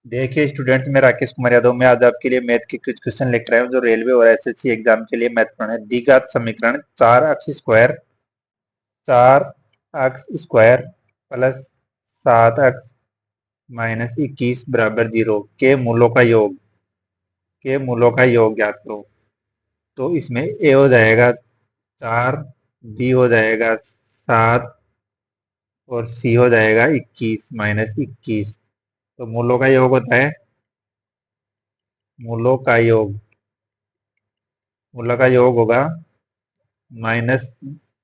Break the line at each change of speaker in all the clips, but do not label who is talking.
देखिए स्टूडेंट्स, मैं राकेश कुमार यादव। मैं आज आपके लिए मैथ के कुछ क्वेश्चन लेकर आया हूँ जो रेलवे और एसएससी एग्जाम के लिए महत्वपूर्ण है। द्विघात समीकरण 4x square plus 7x minus 21 बराबर 0 के मूलों का योग ज्ञात करो। तो इसमें ए हो जाएगा 4, बी हो जाएगा 7 और सी हो जाएगा 21 माइनस 21। तो मूलों का योग होता है मूलों का योग मूलों का योग होगा माइनस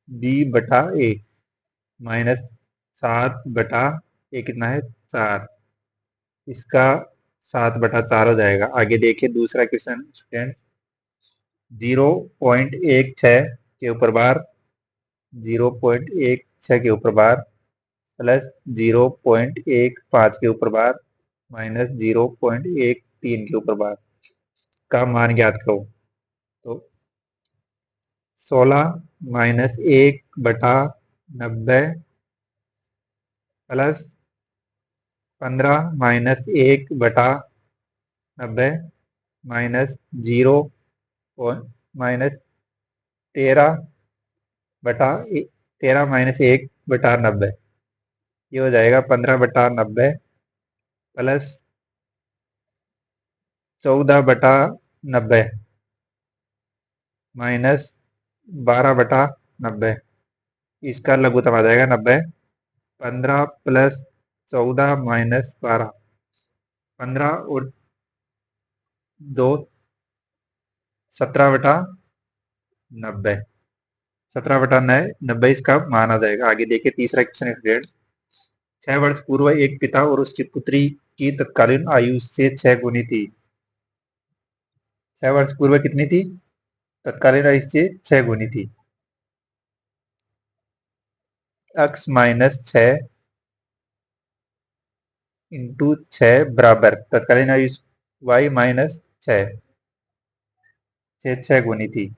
बी बटा ए। माइनस 7 बटा ए कितना है 4। इसका 7/4 हो जाएगा। आगे देखिए दूसरा क्वेश्चन स्टूडेंट्स। 0.16 के ऊपर बार 0.16 के ऊपर बार प्लस 0.15 के ऊपर बार माइनस 0.13 के ऊपर बार का मान ज्ञात करो। तो 16 minus 1/90 plus 15 minus 1/90 minus 0 minus 13 minus 1/90। ये हो जाएगा 15/90 प्लस 14/90 माइनस 12/90। इसका लघुत्तम आ जाएगा 90। 15 प्लस 14 माइनस 12, 15 और 2 17/90। 17/90 इसका मान आ जाएगा। आगे देखिए तीसरा क्वेश्चन स्टूडेंट। 6 वर्ष पूर्व एक पिता और उसकी पुत्री की तत्कालीन आयु से 6 गुनी थी। 6 वर्ष पूर्व कितनी थी? तत्कालीन आयु से 6 गुनी थी। x माइनस 6 इंटू 6 बराबर तत्कालीन आयु y माइनस 6 6 गुनी थी।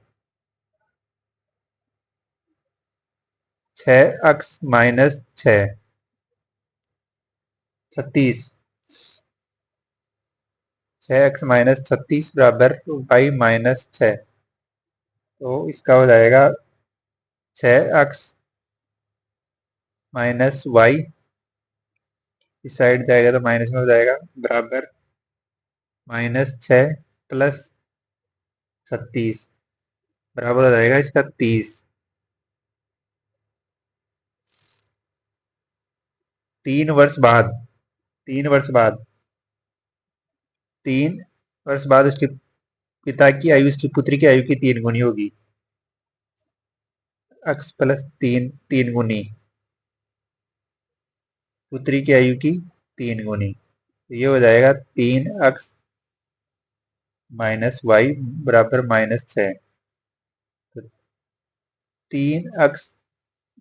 6x minus 6 36। 6x माइनस 36 बराबर y माइनस 6। तो इसका हो जाएगा 6x माइनस वाई। इस साइड जाएगा तो माइनस में हो जाएगा बराबर माइनस 6 प्लस 36 बराबर हो जाएगा इसका 30। 3 वर्ष बाद 3 वर्ष बाद उसके पिता की आयु उसकी पुत्री की आयु की 3 गुनी होगी। x प्लस 3 गुनी पुत्री की आयु की 3 गुनी। तो ये हो जाएगा 3x माइनस वाई बराबर माइनस 6। तो 3x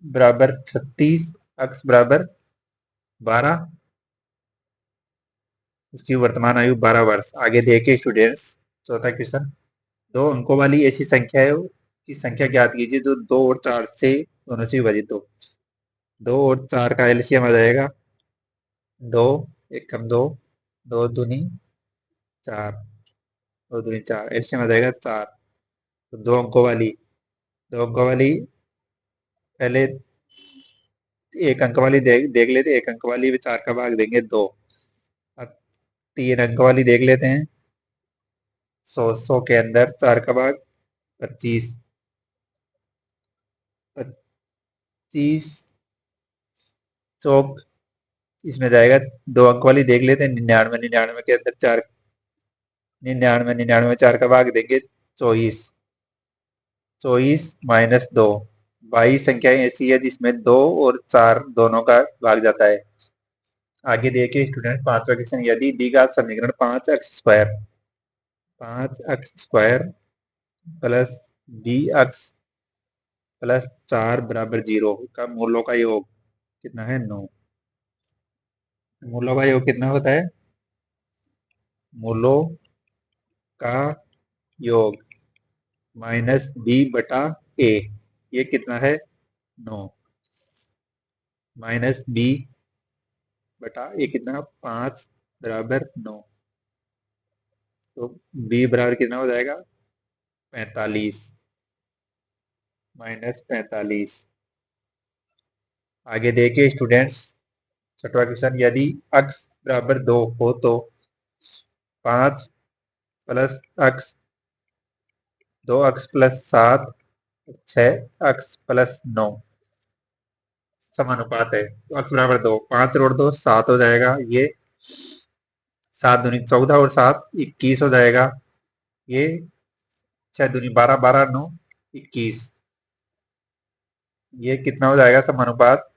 बराबर 36, x बराबर 12, उसकी वर्तमान आयु 12 वर्ष। आगे देखिए स्टूडेंट्स चौथा क्वेश्चन। 2 अंकों वाली ऐसी संख्या है की संख्या ज्ञात कीजिए जो 2 और 4 से दोनों से विभाजित हो। 2 और 4 का एलसीएम आ जाएगा 2, 1 कम 2, 2 दूनी 4, 2 दूनी 4, एलसीएम आ जाएगा 4। तो 2 अंकों वाली पहले 1 अंक वाली देख लेते। 1 अंक वाली में 4 का भाग देंगे 2। अब 3 अंक वाली देख लेते हैं। 100 के अंदर 4 का भाग 25। 25 चौक इसमें जाएगा। 2 अंक वाली देख लेते हैं 99। 99 के अंदर 4, 99 में 4 का भाग देंगे 24। 24 माइनस 2। 22 संख्याएं ऐसी है जिसमें 2 और 4 दोनों का भाग जाता है। आगे देखिए स्टूडेंट पांचवा क्वेश्चन। यदि द्विघात समीकरण 5x square plus bx plus 4 बराबर 0 का मूलों का योग कितना है? 9। मूलों का योग कितना होता है? मूलों का योग माइनस बी बटा ए। ये कितना है? 9 माइनस बी बटा ए कितना? 5 बराबर 9। तो b बराबर कितना हो जाएगा? 45 माइनस 45। आगे देखिए स्टूडेंट्स, छठवां क्वेश्चन, यदि x बराबर 2 हो तो 5 plus x, 2x plus 7, 6x plus 9 समानुपात है। तो x बराबर 2, 5 जोड़ दो 7 हो जाएगा, ये 7 दूनी 14 और 7 21 हो जाएगा, ये 6 दूनी 12, 12 9 21, ये कितना हो जाएगा समानुपात?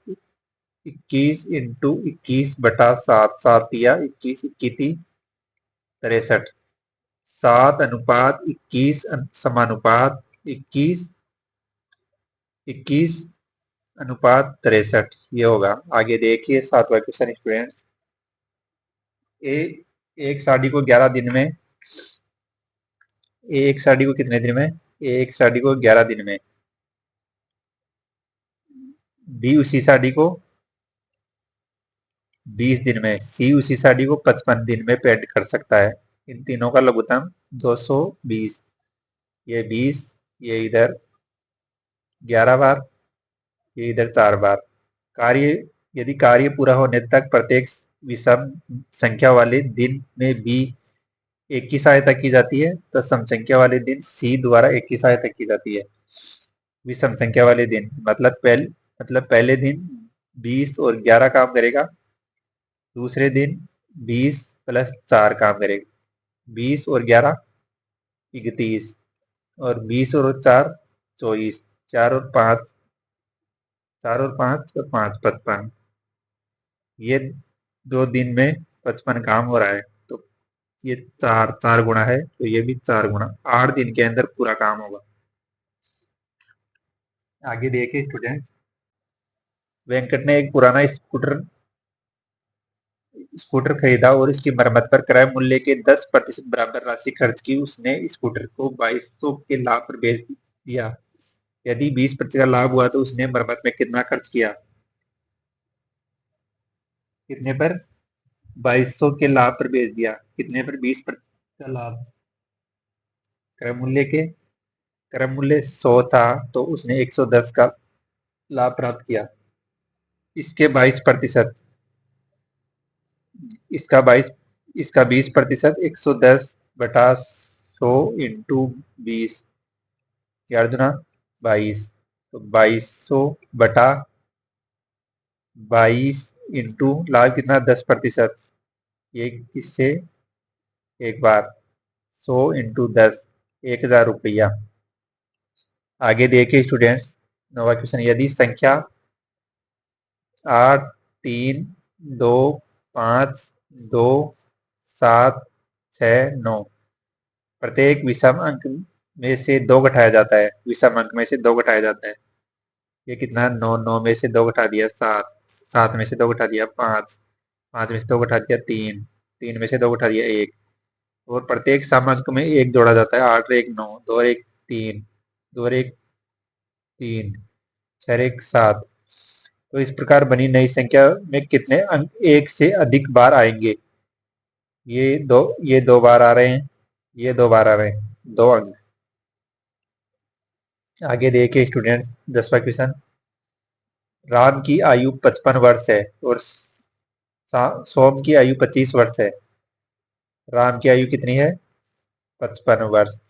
21 इंटू 21 बटा 7, 7 दिया 21, 21 63, 7 अनुपात 21 समानुपात 21, 21 अनुपात 63, ये होगा। आगे देखिए सातवां क्वेश्चन स्टूडेंट्स, एक साड़ी को 11 दिन में, एक साड़ी को कितने दिन में? एक साड़ी को 11 दिन में, बी उसी साड़ी को 20 दिन में, सी उसी साड़ी को 55 दिन में पेंट कर सकता है। इन तीनों का लघुत्तम 220, ये 20, ये इधर 11 बार, ये इधर 4 बार। कार्य, यदि कार्य पूरा होने तक प्रत्येक विषम संख्या वाले दिन में बी एक की सहायता की जाती है, तो सम संख्या वाले दिन सी द्वारा एक की सहायता की जाती है। विषम संख्या वाले दिन मतलब पहले दिन 20 और 11 काम करेगा, दूसरे दिन 20 प्लस 4 काम करेगा, 20 और 11 31, और 20 और 4 24, 4 और 5, 4 और 5 और 5 55, ये 2 दिन में 55 काम हो रहा है, तो ये 4 गुणा है, तो ये भी 4 गुणा, 8 दिन के अंदर पूरा काम होगा। आगे देखिए स्टूडेंट्स, वेंकट ने एक पुराना स्कूटर खरीदा और इसकी मरम्मत पर क्रय मूल्य के 10% बराबर राशि खर्च की। उसने स्कूटर को 2200 के लाभ पर बेच दिया। यदि 20% का लाभ हुआ तो उसने मरम्मत में कितना खर्च किया? कितने पर? 2200 के लाभ पर बेच दिया, कितने पर? 20% का लाभ। क्रय मूल्य 100 था, तो उसने 110 का लाभ प्राप्त किया। इसके 22%, इसका 20%, 110 बटा 100 इंटू 20, 11 दूना 22, तो 2200 बटा 22 इंटू लाभ कितना? 10%, ये किससे? एक बार 100 इंटू 10, 1000 रुपया। आगे देखिए स्टूडेंट्स, नवा क्वेश्चन, यदि संख्या 8 3 2 5 2 7 6 9 प्रत्येक विषम अंक में से 2 घटाया जाता है, विषम अंक में से 2 घटाया जाता है, ये कितना? 9, 9 में से 2 घटा दिया 7, 7 में से 2 घटा दिया 5, 5 में से 2 घटा दिया 3, 3 में से 2 घटा दिया 1, और प्रत्येक सम अंक में 1 जोड़ा जाता है। 8 और 1 9, 2 और 1 3, 2 और 1 3, 6 और 1 7। तो इस प्रकार बनी नई संख्या में कितने अंक एक से अधिक बार आएंगे? ये दो बार आ रहे हैं, ये 2 बार आ रहे हैं, 2 अंक। आगे देखिए स्टूडेंट्स, 10वां क्वेश्चन, राम की आयु 55 वर्ष है और सोम की आयु 25 वर्ष है। राम की आयु कितनी है? 55 वर्ष,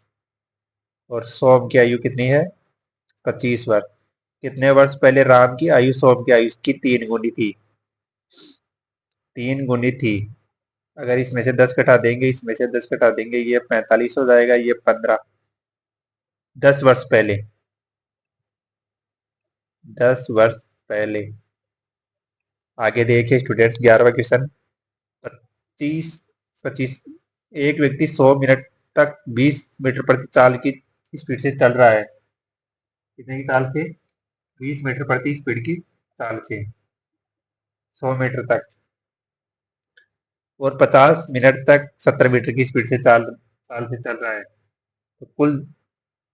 और सोम की आयु कितनी है? 25 वर्ष। कितने वर्ष पहले राम की आयु सोम की आयु की 3 गुनी थी? 3 गुनी थी। अगर इसमें से 10 घटा देंगे, इसमें से 10 घटा देंगे, ये 45 हो जाएगा, ये 15, 10 वर्ष पहले, 10 वर्ष पहले। आगे देखिए स्टूडेंट्स, 11वां क्वेश्चन, 25 25 एक व्यक्ति 100 मिनट तक 20 मीटर प्रति चाल की स्पीड से चल रहा है। कितने की चाल से? 20 मीटर प्रति स्पीड की चाल से 100 मीटर तक, और 50 मिनट तक 70 मीटर की स्पीड से चाल चाल से चल रहा है। तो कुल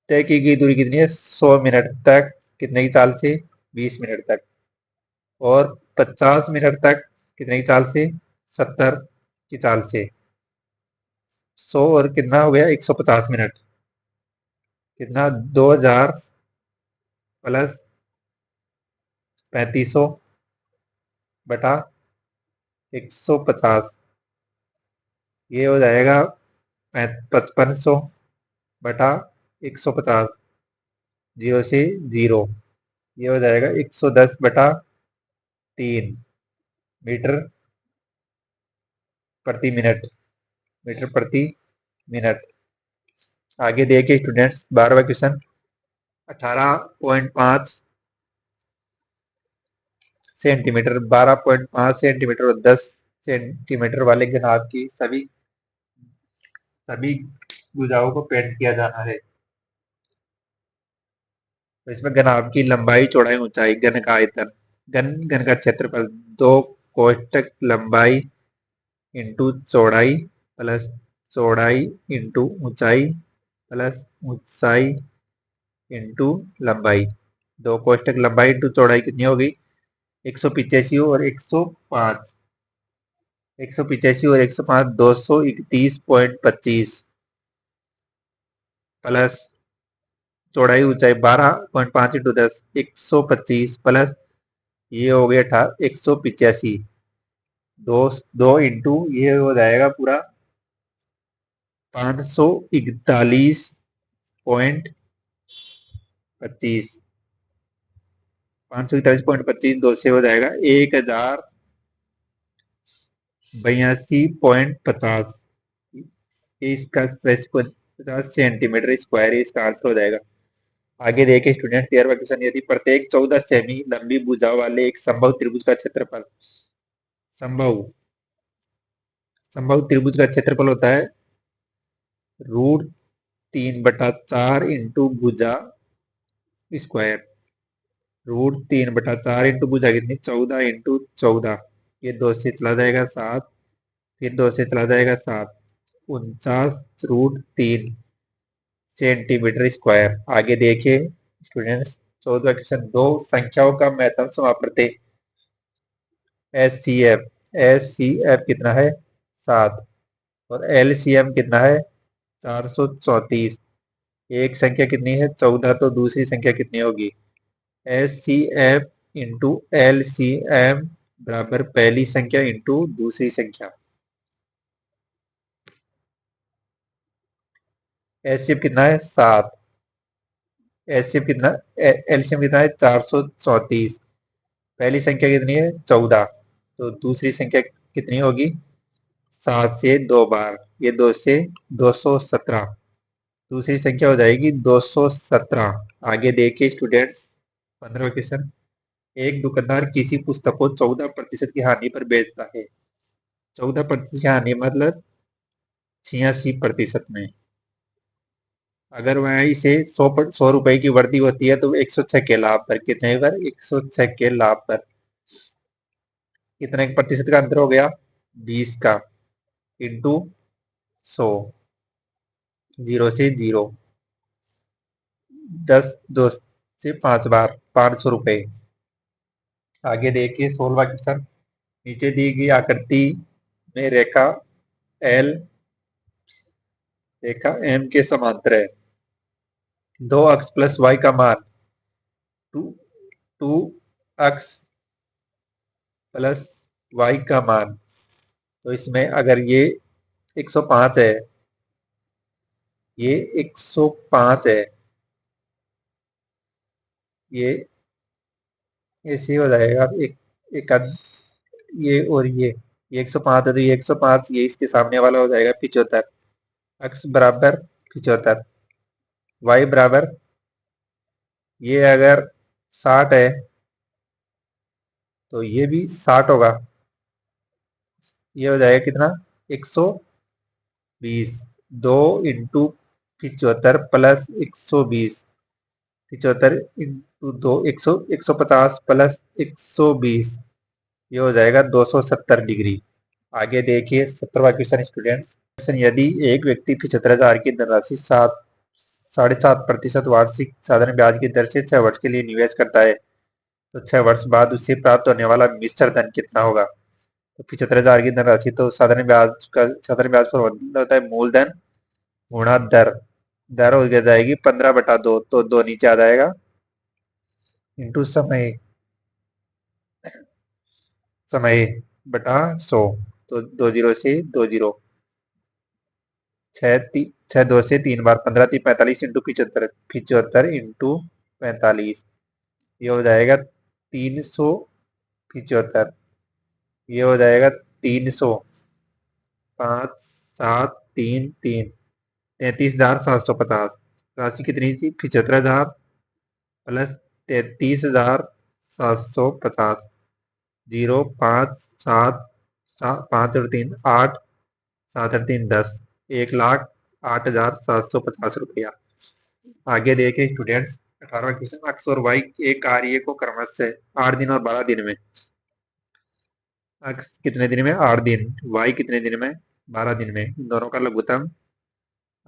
तय की गई दूरी कितनी है? 100 मिनट तक कितने की चाल से? 20 मिनट तक, और 50 मिनट तक कितने की चाल से? 70 की चाल से 100 और कितना हो गया 150 मिनट, कितना 2000 प्लस 3500 बटा 150, ये हो जाएगा 5500 बटा 150, 0 से 0, ये हो जाएगा 110 बटा 3 मीटर प्रति मिनट, मीटर प्रति मिनट। आगे देखिए स्टूडेंट्स 12वां क्वेश्चन 18.5 सेंटीमीटर, 12.5 सेंटीमीटर और 10 सेंटीमीटर वाले घनाभ की सभी सभी भुजाओं को पेंट किया जाना है। तो इसमें घनाभ की लंबाई, चौड़ाई, ऊंचाई, घन का आयतन, घन का क्षेत्रफल, दो कोष्टक लंबाई इंटू चौड़ाई प्लस चौड़ाई इंटू ऊंचाई प्लस ऊंचाई इंटू लंबाई, दो कोष्टक लंबाई इंटू चौड़ाई कितनी होगी 185 और 105, 185 और 105 231.25 प्लस चौड़ाई ऊंचाई 12.5 इंटू 10 125 प्लस ये हो गया 185, दो दो इंटू ये हो जाएगा पूरा 541.25, 541.25 दो से हो जाएगा 1082.50, इसका 50 सेंटीमीटर स्क्वायर इसका आंसर हो जाएगा। आगे देखिए स्टूडेंट 13वां क्वेश्चन, यदि प्रत्येक 14 सेमी लंबी भुजा वाले एक समबाहु त्रिभुज का क्षेत्रफल, समबाहु समबाहु त्रिभुज का क्षेत्रफल होता है √3/4 इंटू भुजा स्क्वायर, √3/4 इंटू भुजा कितनी 14 इंटू 14, ये 2 से चला जाएगा 7, फिर 2 से चला जाएगा 7, 49 √3 सेंटीमीटर स्क्वायर। आगे देखिए स्टूडेंट्स 14वां क्वेश्चन, दो संख्याओं का महत्तम समापवर्ती एस सी एफ कितना है 7 और LCM कितना है 434, एक संख्या कितनी है 14, तो दूसरी संख्या कितनी होगी SCF इंटू LCM बराबर पहली संख्या इंटू दूसरी संख्या। SCF कितना है 7, SCF कितना, LCM कितना है 434, पहली संख्या कितनी है 14, तो दूसरी संख्या कितनी होगी 7 से 2 बार, ये 2 से 217, दूसरी संख्या हो जाएगी 217। आगे देखिए स्टूडेंट्स 15वां क्वेश्चन, एक दुकानदार किसी पुस्तक को 14% की हानि पर बेचता है, 14% की हानि मतलब 86% में, अगर वह इसे 100 रुपए की वर्दी होती है तो 106 के लाभ पर, कितने पर 106 के लाभ पर, कितने प्रतिशत का अंतर हो गया 20 का, इंटू 100, 0 से 0, 10 2 से 5 बार 500 रुपए। आगे देखिए 16वां क्वेश्चन, नीचे दी गई आकृति में रेखा एल रेखा एम के समांतर है, दो अक्स प्लस वाई का मान 2x प्लस वाई का मान, तो इसमें अगर ये 105 है, ये 105 है, ये ऐसे हो जाएगा एक ये और ये 105 है तो ये 105, ये इसके सामने वाला हो जाएगा 75, x बराबर 75, y बराबर ये अगर 60 है तो ये भी 60 होगा, ये हो जाएगा कितना 120, 2 इंटू 75 प्लस 120, 75 इंटू 2 150 प्लस 120, ये हो जाएगा 270 डिग्री। आगे देखिए 17वां क्वेश्चन स्टूडेंट्स, क्वेश्चन, यदि एक व्यक्ति 75,000 की धनराशि 7.5% वार्षिक साधारण ब्याज की दर से 6 वर्ष के लिए निवेश करता है, तो 6 वर्ष बाद उससे प्राप्त होने वाला मिश्र धन कितना होगा। तो 75,000 की धनराशि, तो साधारण ब्याज पर होता है मूलधन गुणा दर। दर हो जाएगी 15/2, तो 2 नीचे आ जाएगा, इंटू समय, समय बटा 100, तो 2 जीरो से 2 जीरो, छह दो से 3 बार 15 3 45 इंटू 75, 75 इंटू 45, ये हो जाएगा 375, ये हो जाएगा 300, 5 7 3 3, 33,750। राशि कितनी थी? 75,000 प्लस 33,750, 0 5 7, 5 और 3 8, 7 और 3 10, 1,08,750 रुपया। आगे देखे स्टूडेंट्स, 18वां क्वेश्चन, एक्स और वाई एक कार्य को क्रमशः 8 दिन और 12 दिन में, एक्स कितने दिन में? 8 दिन, वाई कितने दिन में? 12 दिन में, इन दोनों का लघुत्तम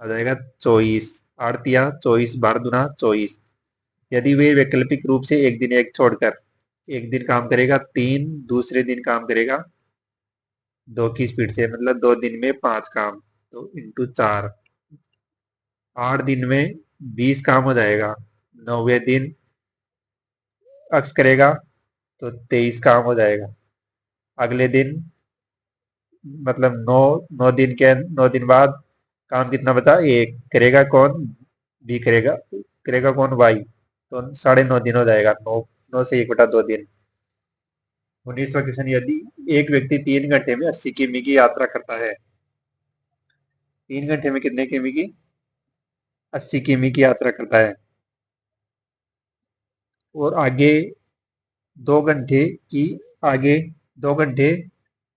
आ जाएगा 24, 8 या 24, 12 दूना 24। यदि वे वैकल्पिक रूप से एक दिन एक छोड़कर, एक दिन काम करेगा 3, दूसरे दिन काम करेगा 2 की स्पीड से, मतलब 2 दिन में 5 काम, तो इंटू 4, 8 दिन में 20 काम हो जाएगा, 9वें दिन अक्स करेगा तो 23 काम हो जाएगा। अगले दिन, मतलब 9 दिन बाद काम कितना बचा? एक। करेगा कौन? बी करेगा। करेगा कौन? वाई। तो 9.5 दिन हो जाएगा, 9 से 1/2 दिन। 19वां क्वेश्चन, यदि एक व्यक्ति 3 घंटे में 80 किमी की यात्रा करता है, 3 घंटे में कितने किमी की? 80 किमी की यात्रा करता है, और आगे 2 घंटे की, आगे 2 घंटे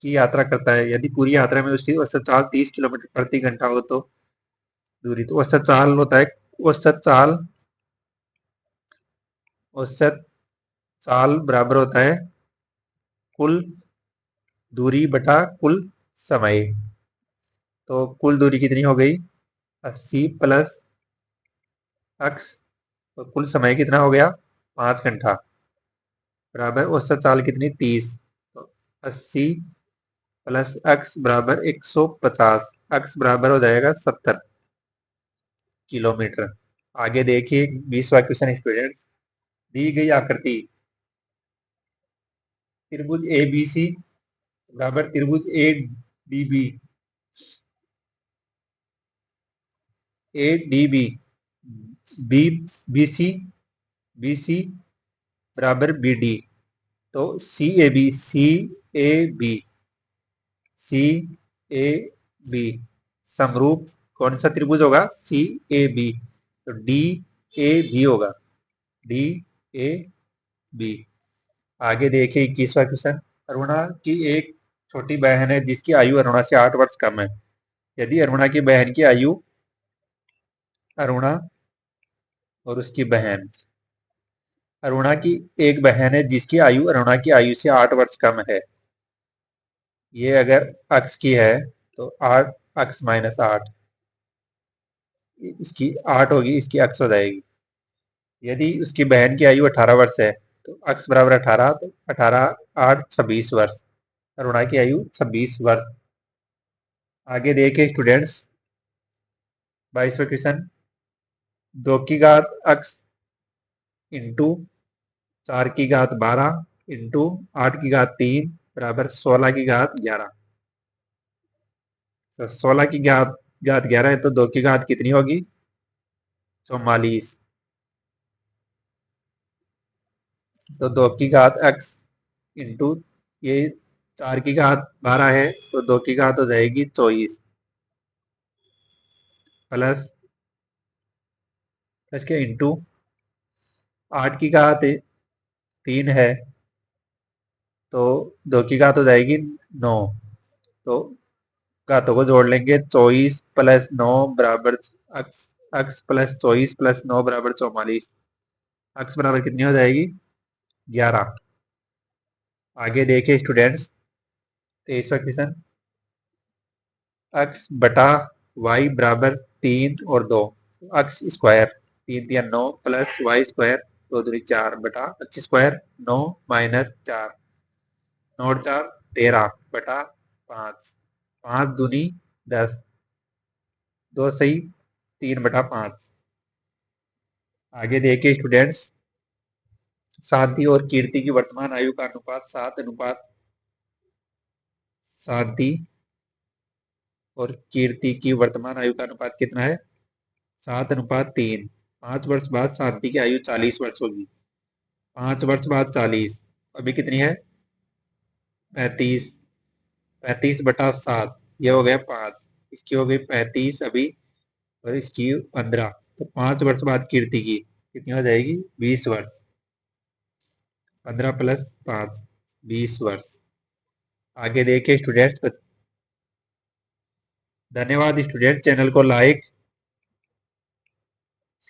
की यात्रा करता है, यदि पूरी यात्रा में उसकी औसत चाल 30 किलोमीटर प्रति घंटा हो, तो दूरी, तो औसत चाल होता है, औसत चाल, औसत चाल बराबर होता है कुल दूरी बटा कुल समय। तो कुल दूरी कितनी हो गई? 80 प्लस एक्स, तो कुल समय कितना हो गया? 5 घंटा, बराबर औसत चाल कितनी? 30, तो 80 प्लस एक्स बराबर 150, एक्स बराबर हो जाएगा 70 किलोमीटर। आगे देखिए 20वां क्वेश्चन स्टूडेंट्स, दी गई आकृति त्रिभुज ए बी सी बराबर त्रिभुज A D B, A D B, B B C बराबर बी डी, तो A B C A B समरूप कौन सा त्रिभुज होगा? सी ए बी, तो डी ए बी होगा, डी ए बी। आगे देखिए 21वां क्वेश्चन, अरुणा की एक छोटी बहन है जिसकी आयु अरुणा से 8 वर्ष कम है। यदि अरुणा की बहन की आयु, अरुणा और उसकी बहन, अरुणा की एक बहन है जिसकी आयु अरुणा की आयु से 8 वर्ष कम है, ये अगर अक्स की है तो 8 अक्स माइनस 8, इसकी 8 होगी, इसकी अक्स हो जाएगी। यदि उसकी बहन की आयु 18 वर्ष है, तो अक्स बराबर 18, तो 18 8 26 वर्ष, अरुणा की आयु 26 वर्ष। आगे देखे स्टूडेंट्स 22वां क्वेश्चन, 2 की घात अक्स इंटू 4 की घात 12 इंटू 8 की घात 3 बराबर 16 की घात 11। तो 16 की घात 11 है, तो 2 की घात कितनी होगी? 44। तो 2 की घात x इंटू, ये 4 की घात 12 है, तो 2 की घात हो जाएगी 24, प्लस के इंटू 8 की घात 3 है, तो 2 की घात हो जाएगी 9, तो घातों को जोड़ लेंगे, 24 प्लस 9 बराबर x, x प्लस 24 प्लस 9 बराबर 44, x बराबर कितनी हो जाएगी? 11। आगे देखिए स्टूडेंट्स 23वां क्वेश्चन, x बटा y बराबर 3 और 2, x square 3 × 9 plus y square 2 × 4 बटा x स्क्वायर 9 माइनस 4, 9 और 4 13/5, 5 दूनी 10, 2 सही 3/5। आगे देखिए स्टूडेंट्स, शांति और कीर्ति की वर्तमान आयु का अनुपात 7 अनुपात शांति और कीर्ति की वर्तमान आयु का अनुपात कितना है? 7/3। 5 वर्ष बाद शांति की आयु 40 वर्ष होगी। 5 वर्ष बाद 40, अभी कितनी है? 35। 35/7, ये हो गया 5, इसकी हो गई 35 अभी, और इसकी 15। तो 5 वर्ष बाद कीर्ति की कितनी हो जाएगी? 20 वर्ष। 15 + 5, 20 वर्ष। आगे देखिए स्टूडेंट्स, धन्यवाद स्टूडेंट। चैनल को लाइक,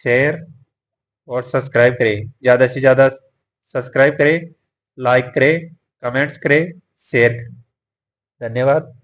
शेयर और सब्सक्राइब करें। ज़्यादा से ज़्यादा सब्सक्राइब करें, लाइक करें, कमेंट्स करें, शेयर करें। धन्यवाद।